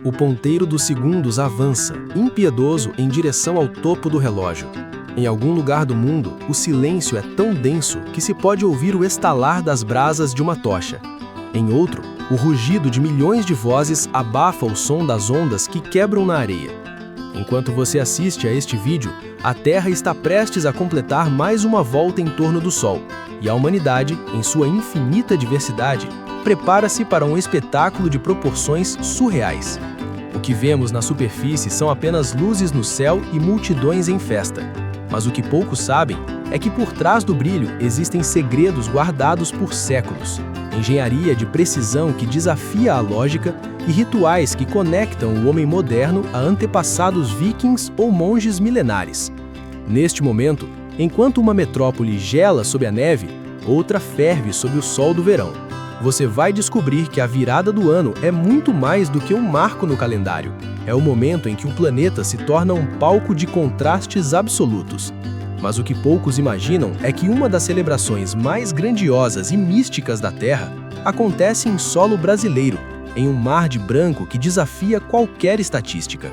O ponteiro dos segundos avança, impiedoso, em direção ao topo do relógio. Em algum lugar do mundo, o silêncio é tão denso que se pode ouvir o estalar das brasas de uma tocha. Em outro, o rugido de milhões de vozes abafa o som das ondas que quebram na areia. Enquanto você assiste a este vídeo, a Terra está prestes a completar mais uma volta em torno do Sol, e a humanidade, em sua infinita diversidade, prepara-se para um espetáculo de proporções surreais. O que vemos na superfície são apenas luzes no céu e multidões em festa. Mas o que poucos sabem é que por trás do brilho existem segredos guardados por séculos, engenharia de precisão que desafia a lógica e rituais que conectam o homem moderno a antepassados vikings ou monges milenares. Neste momento, enquanto uma metrópole gela sob a neve, outra ferve sob o sol do verão. Você vai descobrir que a virada do ano é muito mais do que um marco no calendário. É o momento em que o planeta se torna um palco de contrastes absolutos. Mas o que poucos imaginam é que uma das celebrações mais grandiosas e místicas da Terra acontece em solo brasileiro, em um mar de branco que desafia qualquer estatística.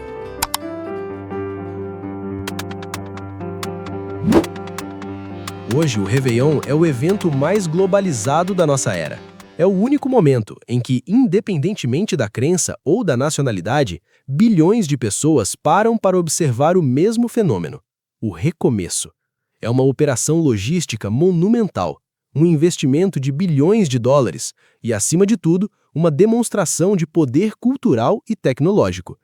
Hoje, o Réveillon é o evento mais globalizado da nossa era. É o único momento em que, independentemente da crença ou da nacionalidade, bilhões de pessoas param para observar o mesmo fenômeno, o recomeço. É uma operação logística monumental, um investimento de bilhões de dólares e, acima de tudo, uma demonstração de poder cultural e tecnológico.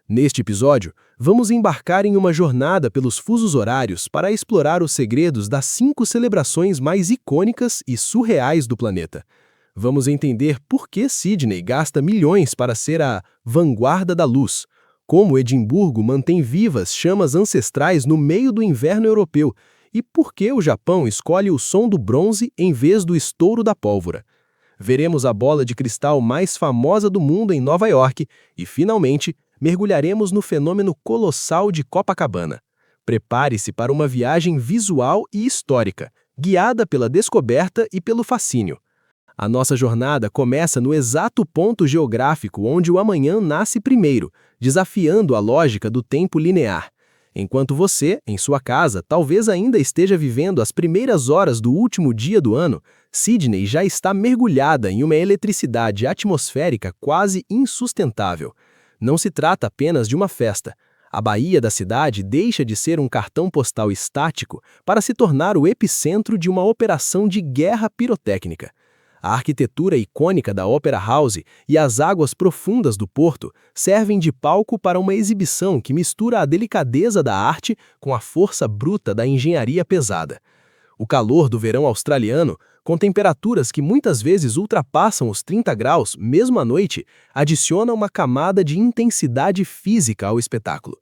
Neste episódio, vamos embarcar em uma jornada pelos fusos horários para explorar os segredos das 5 celebrações mais icônicas e surreais do planeta. Vamos entender por que Sydney gasta milhões para ser a vanguarda da luz, como Edimburgo mantém vivas chamas ancestrais no meio do inverno europeu e por que o Japão escolhe o som do bronze em vez do estouro da pólvora. Veremos a bola de cristal mais famosa do mundo em Nova York e, finalmente, mergulharemos no fenômeno colossal de Copacabana. Prepare-se para uma viagem visual e histórica, guiada pela descoberta e pelo fascínio. A nossa jornada começa no exato ponto geográfico onde o amanhã nasce primeiro, desafiando a lógica do tempo linear. Enquanto você, em sua casa, talvez ainda esteja vivendo as primeiras horas do último dia do ano, Sydney já está mergulhada em uma eletricidade atmosférica quase insustentável. Não se trata apenas de uma festa. A baía da cidade deixa de ser um cartão postal estático para se tornar o epicentro de uma operação de guerra pirotécnica. A arquitetura icônica da Opera House e as águas profundas do porto servem de palco para uma exibição que mistura a delicadeza da arte com a força bruta da engenharia pesada. O calor do verão australiano, com temperaturas que muitas vezes ultrapassam os 30 graus, mesmo à noite, adiciona uma camada de intensidade física ao espetáculo.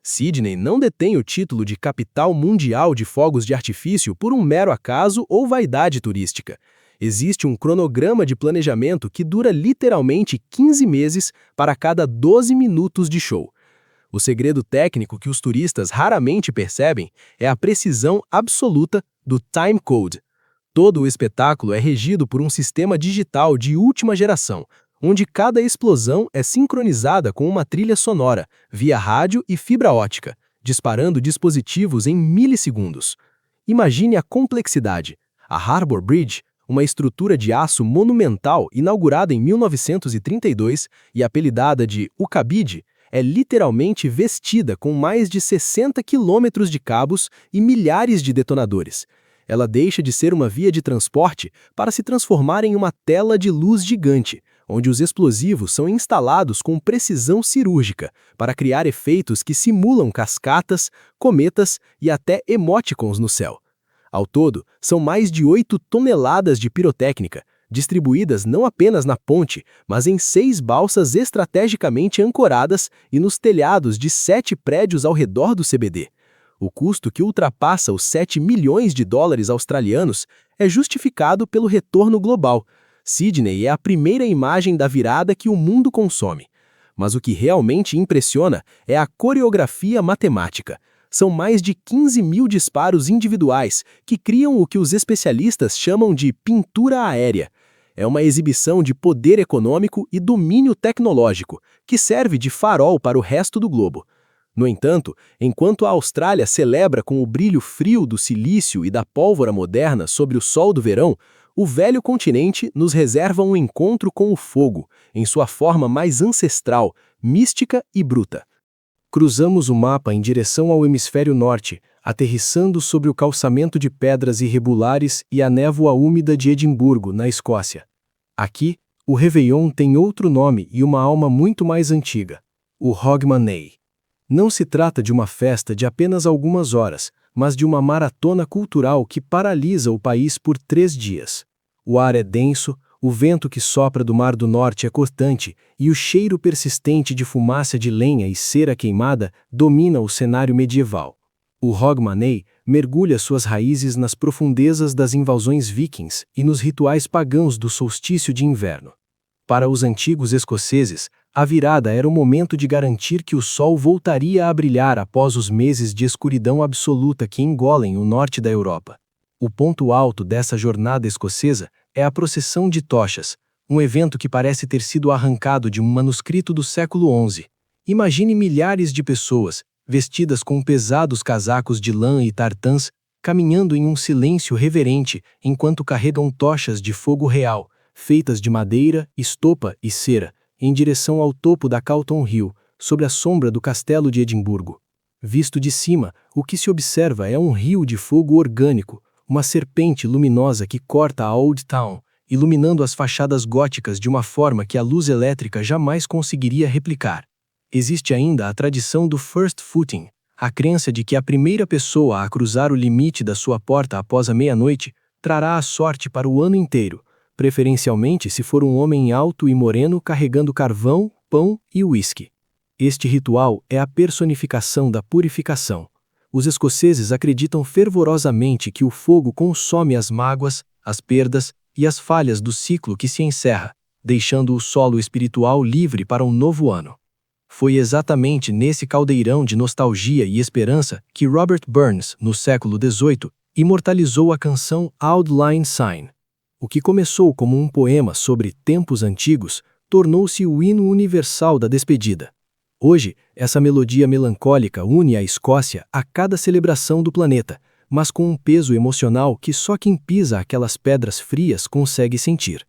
Sydney não detém o título de capital mundial de fogos de artifício por um mero acaso ou vaidade turística. Existe um cronograma de planejamento que dura literalmente 15 meses para cada 12 minutos de show. O segredo técnico que os turistas raramente percebem é a precisão absoluta do time code. Todo o espetáculo é regido por um sistema digital de última geração, onde cada explosão é sincronizada com uma trilha sonora, via rádio e fibra ótica, disparando dispositivos em milissegundos. Imagine a complexidade. A Harbour Bridge, uma estrutura de aço monumental inaugurada em 1932 e apelidada de O Cabide, é literalmente vestida com mais de 60 quilômetros de cabos e milhares de detonadores. Ela deixa de ser uma via de transporte para se transformar em uma tela de luz gigante, onde os explosivos são instalados com precisão cirúrgica para criar efeitos que simulam cascatas, cometas e até emoticons no céu. Ao todo, são mais de 8 toneladas de pirotécnica, distribuídas não apenas na ponte, mas em 6 balsas estrategicamente ancoradas e nos telhados de 7 prédios ao redor do CBD. O custo, que ultrapassa os 7 milhões de dólares australianos, é justificado pelo retorno global. Sydney é a primeira imagem da virada que o mundo consome. Mas o que realmente impressiona é a coreografia matemática. São mais de 15 mil disparos individuais que criam o que os especialistas chamam de pintura aérea. É uma exibição de poder econômico e domínio tecnológico, que serve de farol para o resto do globo. No entanto, enquanto a Austrália celebra com o brilho frio do silício e da pólvora moderna sobre o sol do verão, o velho continente nos reserva um encontro com o fogo, em sua forma mais ancestral, mística e bruta. Cruzamos o mapa em direção ao hemisfério norte, aterrissando sobre o calçamento de pedras irregulares e a névoa úmida de Edimburgo, na Escócia. Aqui, o Réveillon tem outro nome e uma alma muito mais antiga: o Hogmanay. Não se trata de uma festa de apenas algumas horas, mas de uma maratona cultural que paralisa o país por 3 dias. O ar é denso, o vento que sopra do Mar do Norte é cortante e o cheiro persistente de fumaça de lenha e cera queimada domina o cenário medieval. O Hogmanay mergulha suas raízes nas profundezas das invasões vikings e nos rituais pagãos do solstício de inverno. Para os antigos escoceses, a virada era o momento de garantir que o sol voltaria a brilhar após os meses de escuridão absoluta que engolem o norte da Europa. O ponto alto dessa jornada escocesa é a procissão de tochas, um evento que parece ter sido arrancado de um manuscrito do século XI. Imagine milhares de pessoas, vestidas com pesados casacos de lã e tartãs, caminhando em um silêncio reverente enquanto carregam tochas de fogo real, feitas de madeira, estopa e cera, em direção ao topo da Calton Hill, sob a sombra do castelo de Edimburgo. Visto de cima, o que se observa é um rio de fogo orgânico, uma serpente luminosa que corta a Old Town, iluminando as fachadas góticas de uma forma que a luz elétrica jamais conseguiria replicar. Existe ainda a tradição do first footing, a crença de que a primeira pessoa a cruzar o limite da sua porta após a meia-noite trará a sorte para o ano inteiro, preferencialmente se for um homem alto e moreno carregando carvão, pão e uísque. Este ritual é a personificação da purificação. Os escoceses acreditam fervorosamente que o fogo consome as mágoas, as perdas e as falhas do ciclo que se encerra, deixando o solo espiritual livre para um novo ano. Foi exatamente nesse caldeirão de nostalgia e esperança que Robert Burns, no século XVIII, imortalizou a canção Auld Lang Syne. O que começou como um poema sobre tempos antigos tornou-se o hino universal da despedida. Hoje, essa melodia melancólica une a Escócia a cada celebração do planeta, mas com um peso emocional que só quem pisa aquelas pedras frias consegue sentir.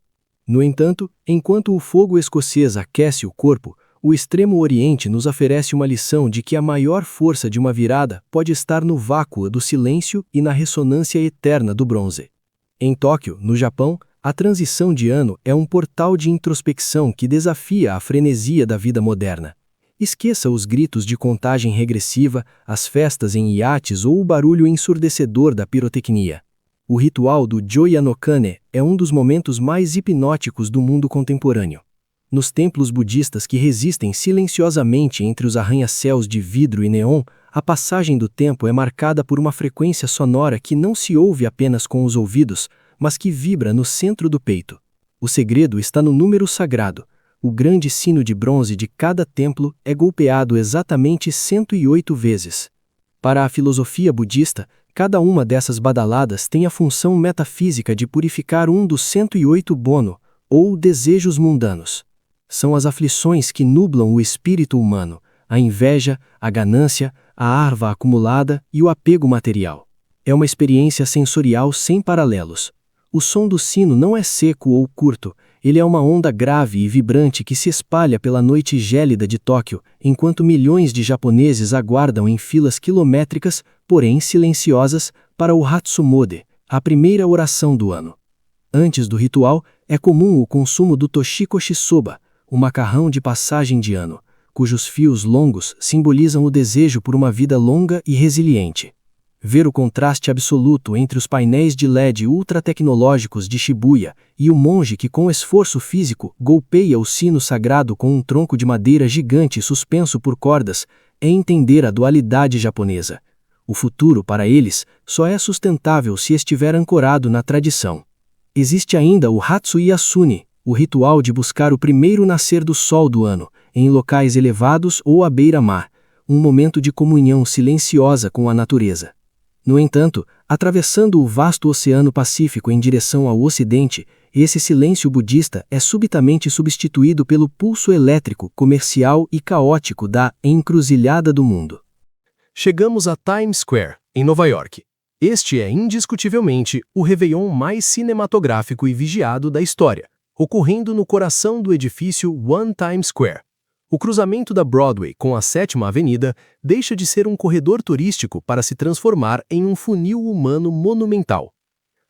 No entanto, enquanto o fogo escocês aquece o corpo, o Extremo Oriente nos oferece uma lição de que a maior força de uma virada pode estar no vácuo do silêncio e na ressonância eterna do bronze. Em Tóquio, no Japão, a transição de ano é um portal de introspecção que desafia a frenesia da vida moderna. Esqueça os gritos de contagem regressiva, as festas em iates ou o barulho ensurdecedor da pirotecnia. O ritual do Joya no Kane é um dos momentos mais hipnóticos do mundo contemporâneo. Nos templos budistas que resistem silenciosamente entre os arranha-céus de vidro e neon, a passagem do tempo é marcada por uma frequência sonora que não se ouve apenas com os ouvidos, mas que vibra no centro do peito. O segredo está no número sagrado. O grande sino de bronze de cada templo é golpeado exatamente 108 vezes. Para a filosofia budista, cada uma dessas badaladas tem a função metafísica de purificar um dos 108 bono, ou desejos mundanos. São as aflições que nublam o espírito humano, a inveja, a ganância, a arva acumulada e o apego material. É uma experiência sensorial sem paralelos. O som do sino não é seco ou curto, ele é uma onda grave e vibrante que se espalha pela noite gélida de Tóquio, enquanto milhões de japoneses aguardam em filas quilométricas, porém silenciosas, para o Hatsumode, a primeira oração do ano. Antes do ritual, é comum o consumo do toshikoshi soba, o macarrão de passagem de ano, cujos fios longos simbolizam o desejo por uma vida longa e resiliente. Ver o contraste absoluto entre os painéis de LED ultra-tecnológicos de Shibuya e o monge que com esforço físico golpeia o sino sagrado com um tronco de madeira gigante suspenso por cordas é entender a dualidade japonesa. O futuro, para eles, só é sustentável se estiver ancorado na tradição. Existe ainda o Hatsu-Yasuni, o ritual de buscar o primeiro nascer do sol do ano, em locais elevados ou à beira-mar, um momento de comunhão silenciosa com a natureza. No entanto, atravessando o vasto Oceano Pacífico em direção ao Ocidente, esse silêncio budista é subitamente substituído pelo pulso elétrico, comercial e caótico da encruzilhada do mundo. Chegamos a Times Square, em Nova York. Este é indiscutivelmente o Réveillon mais cinematográfico e vigiado da história, ocorrendo no coração do edifício One Times Square. O cruzamento da Broadway com a 7ª Avenida deixa de ser um corredor turístico para se transformar em um funil humano monumental.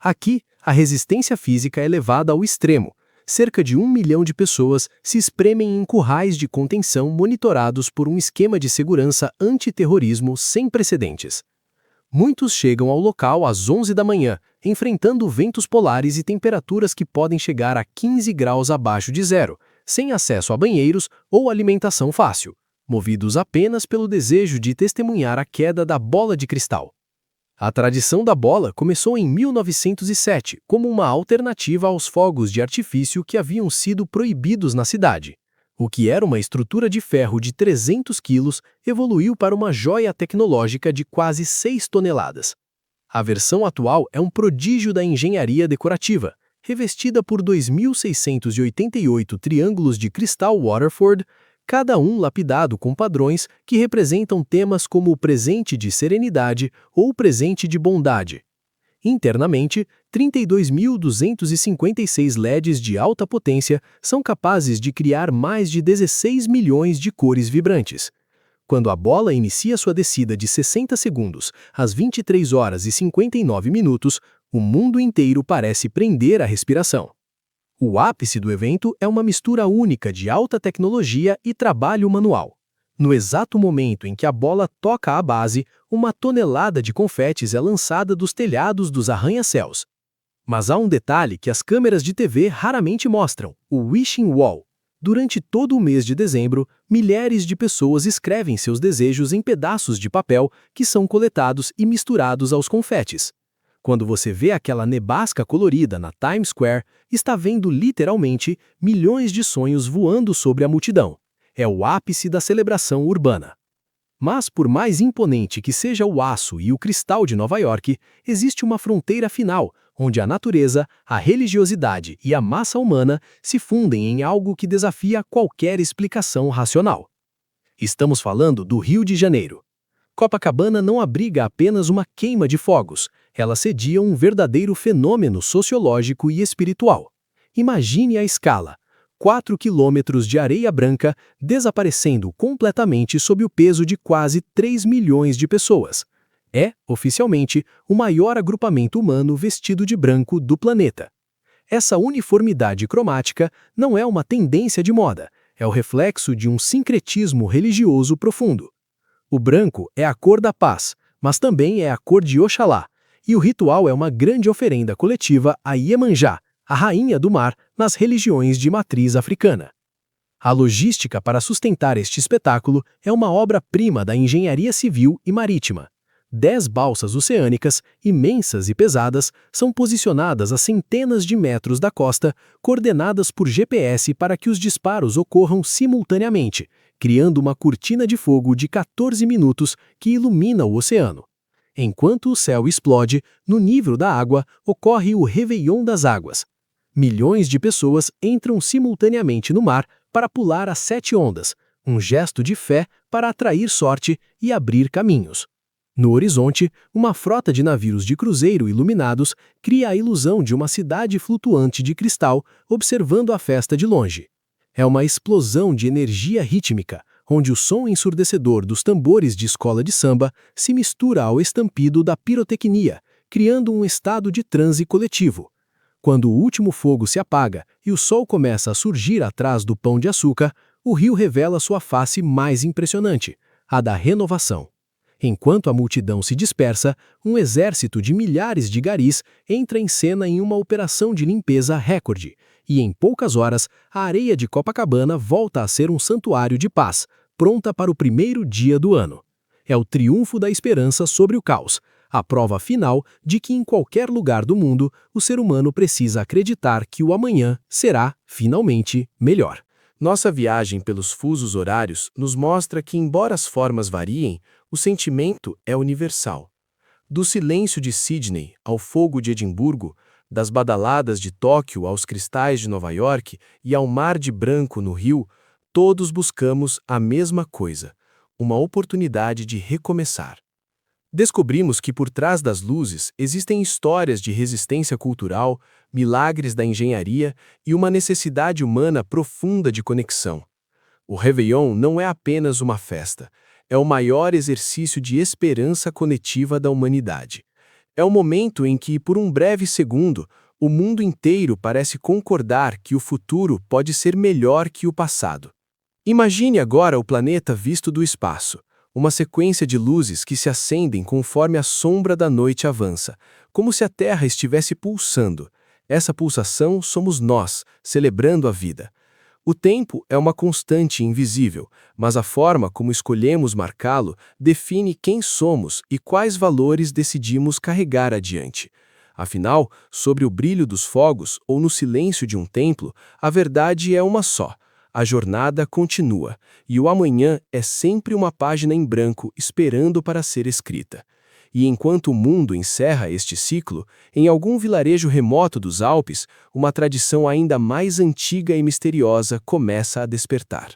Aqui, a resistência física é levada ao extremo. Cerca de 1 milhão de pessoas se espremem em currais de contenção monitorados por um esquema de segurança antiterrorismo sem precedentes. Muitos chegam ao local às 11 da manhã, enfrentando ventos polares e temperaturas que podem chegar a 15 graus abaixo de zero, sem acesso a banheiros ou alimentação fácil, movidos apenas pelo desejo de testemunhar a queda da bola de cristal. A tradição da bola começou em 1907 como uma alternativa aos fogos de artifício que haviam sido proibidos na cidade. O que era uma estrutura de ferro de 300 quilos evoluiu para uma joia tecnológica de quase 6 toneladas. A versão atual é um prodígio da engenharia decorativa, revestida por 2.688 triângulos de cristal Waterford, cada um lapidado com padrões que representam temas como o presente de serenidade ou o presente de bondade. Internamente, 32.256 LEDs de alta potência são capazes de criar mais de 16 milhões de cores vibrantes. Quando a bola inicia sua descida de 60 segundos às 23 horas e 59 minutos, o mundo inteiro parece prender a respiração. O ápice do evento é uma mistura única de alta tecnologia e trabalho manual. No exato momento em que a bola toca a base, 1 tonelada de confetes é lançada dos telhados dos arranha-céus. Mas há um detalhe que as câmeras de TV raramente mostram: o Wishing Wall. Durante todo o mês de dezembro, milhares de pessoas escrevem seus desejos em pedaços de papel que são coletados e misturados aos confetes. Quando você vê aquela nevasca colorida na Times Square, está vendo literalmente milhões de sonhos voando sobre a multidão. É o ápice da celebração urbana. Mas por mais imponente que seja o aço e o cristal de Nova York, existe uma fronteira final, onde a natureza, a religiosidade e a massa humana se fundem em algo que desafia qualquer explicação racional. Estamos falando do Rio de Janeiro. Copacabana não abriga apenas uma queima de fogos, ela cedia um verdadeiro fenômeno sociológico e espiritual. Imagine a escala: 4 quilômetros de areia branca desaparecendo completamente sob o peso de quase 3 milhões de pessoas. É, oficialmente, o maior agrupamento humano vestido de branco do planeta. Essa uniformidade cromática não é uma tendência de moda, é o reflexo de um sincretismo religioso profundo. O branco é a cor da paz, mas também é a cor de Oxalá, e o ritual é uma grande oferenda coletiva a Iemanjá, a rainha do mar, nas religiões de matriz africana. A logística para sustentar este espetáculo é uma obra-prima da engenharia civil e marítima. 10 balsas oceânicas, imensas e pesadas, são posicionadas a centenas de metros da costa, coordenadas por GPS para que os disparos ocorram simultaneamente, criando uma cortina de fogo de 14 minutos que ilumina o oceano. Enquanto o céu explode, no nível da água ocorre o Réveillon das águas. Milhões de pessoas entram simultaneamente no mar para pular as 7 ondas, um gesto de fé para atrair sorte e abrir caminhos. No horizonte, uma frota de navios de cruzeiro iluminados cria a ilusão de uma cidade flutuante de cristal observando a festa de longe. É uma explosão de energia rítmica, onde o som ensurdecedor dos tambores de escola de samba se mistura ao estampido da pirotecnia, criando um estado de transe coletivo. Quando o último fogo se apaga e o sol começa a surgir atrás do pão de açúcar, o rio revela sua face mais impressionante, a da renovação. Enquanto a multidão se dispersa, um exército de milhares de garis entra em cena em uma operação de limpeza recorde, e em poucas horas, a areia de Copacabana volta a ser um santuário de paz, pronta para o primeiro dia do ano. É o triunfo da esperança sobre o caos, a prova final de que em qualquer lugar do mundo, o ser humano precisa acreditar que o amanhã será, finalmente, melhor. Nossa viagem pelos fusos horários nos mostra que, embora as formas variem, o sentimento é universal. Do silêncio de Sydney ao fogo de Edimburgo, das badaladas de Tóquio aos cristais de Nova York e ao mar de branco no Rio, todos buscamos a mesma coisa: uma oportunidade de recomeçar. Descobrimos que por trás das luzes existem histórias de resistência cultural, milagres da engenharia e uma necessidade humana profunda de conexão. O Réveillon não é apenas uma festa, é o maior exercício de esperança coletiva da humanidade. É o momento em que, por um breve segundo, o mundo inteiro parece concordar que o futuro pode ser melhor que o passado. Imagine agora o planeta visto do espaço, uma sequência de luzes que se acendem conforme a sombra da noite avança, como se a Terra estivesse pulsando. Essa pulsação somos nós, celebrando a vida. O tempo é uma constante invisível, mas a forma como escolhemos marcá-lo define quem somos e quais valores decidimos carregar adiante. Afinal, sobre o brilho dos fogos ou no silêncio de um templo, a verdade é uma só. A jornada continua, e o amanhã é sempre uma página em branco esperando para ser escrita. E enquanto o mundo encerra este ciclo, em algum vilarejo remoto dos Alpes, uma tradição ainda mais antiga e misteriosa começa a despertar.